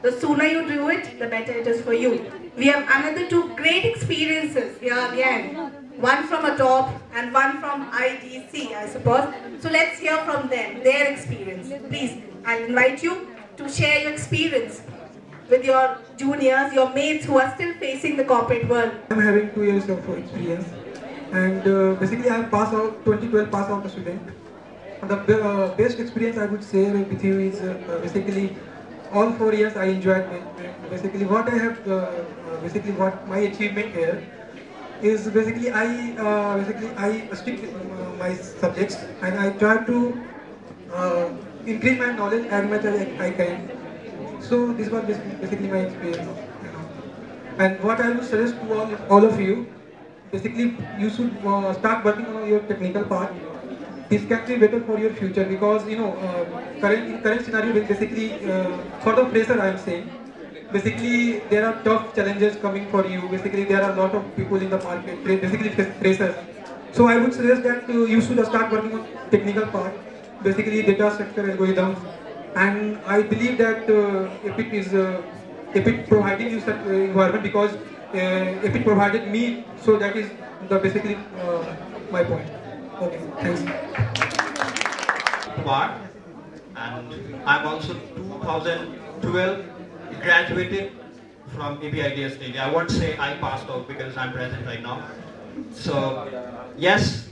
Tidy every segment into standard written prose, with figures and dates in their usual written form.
The sooner you do it, the better it is for you. We have another two great experiences here again. One from Adobe and one from IDC, I suppose. So let's hear from them, their experience. Please, I'll invite you to share your experience with your juniors, your mates who are still facing the corporate world. I'm having 2 years of experience, and basically I'm passed out, 2012 pass out student. And the best experience I would share with you is basically all 4 years I enjoyed. Basically what I have, what my achievement here is basically I stick with my subjects, and I try to increase my knowledge as much as I can. So this was basically my experience. And what I would suggest to all of you, basically you should start working on your technical part. This can be better for your future, because in current scenario, basically for the fresher I am saying, basically there are tough challenges coming for you. Basically there are a lot of people in the market, basically freshers. So I would suggest that you should start working on technical part, basically data structure algorithms. And I believe that EPIT providing you such environment, because EPIT provided me, so that is the basically my point. Okay, thanks. Kumar, and I'm also 2012 graduated from APIDS Delhi. I won't say I passed out because I'm present right now. So yes,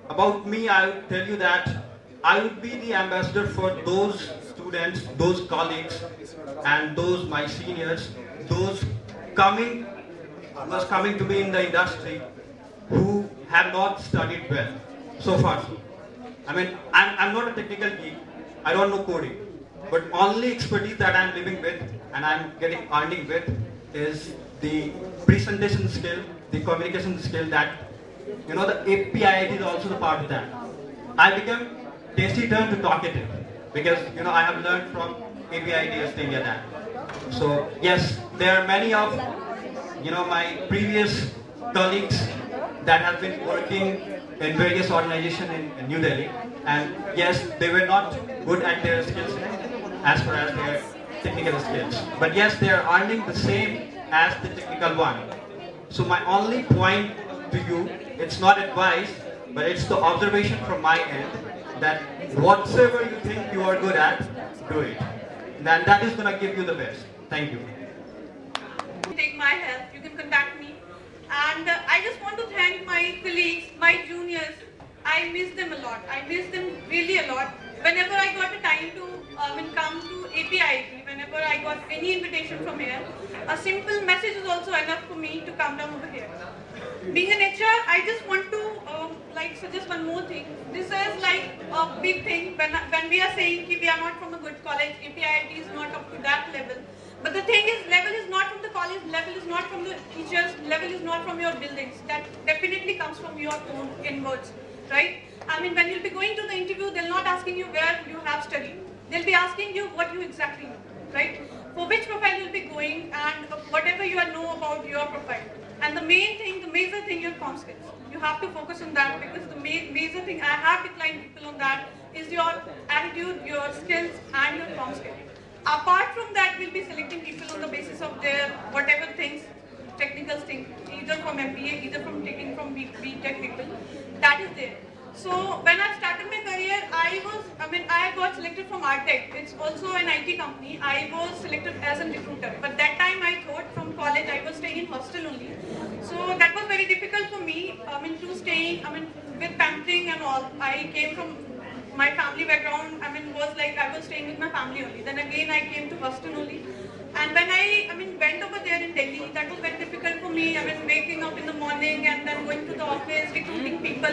about me, I would tell you that I would be the ambassador for those students, those colleagues, and those my seniors, those coming to be in the industry who have not studied well so far. I mean, I'm not a technical geek. I don't know coding, but only expertise that I'm living with and I'm earning with is the presentation skill, the communication skill. That the API is also the part of that. I became tasty turn to talkative because I have learned from APIDS India that. So yes, there are many of my previous colleagues that have been working in various organizations in New Delhi, and yes, they were not good at their skills as far as their technical skills, but yes, they are earning the same as the technical one. So my only point to you, it's not advice, but it's the observation from my end, that whatsoever you think you are good at, do it. Then that is going to give you the best. Thank you. Take my help, you can contact me. And I just want to thank my colleagues, my juniors. I miss them a lot. I miss them really a lot. Whenever I got a time to come to APIIT, whenever I got any invitation from here, a simple message is also enough for me to come down over here. Being an HR, I just want to suggest one more thing. This is like a big thing when we are saying that we are not from a good college, APIIT is not up to that level. But the thing is, level is not from the college, level is not from the teachers, level is not from your buildings. That definitely comes from your own inwards, right? I mean, when you'll be going to the interview, they're not asking you where you have studied. They'll be asking you what you exactly know, right? For which profile you'll be going, and whatever you know about your profile. And the main thing, the major thing, your comm skills. You have to focus on that, because the major thing, I have declined people on that, is your attitude, your skills, and your comm skills. Apart from that, we'll be selecting people on the basis of their whatever things, technical things, either from MBA, either from taking from BTech people. That is there. So when I started my career, I got selected from Artec. It's also an IT company. I was selected as a recruiter. But that time I thought from college I was staying in hostel only. So that was very difficult for me. To stay, with pampering and all. I came from my family background. Was like I was staying with my family only. Then again I came to hostel only. And when I went over there in Delhi, that was very difficult for me. Waking up in the morning and then going to the office, recruiting people.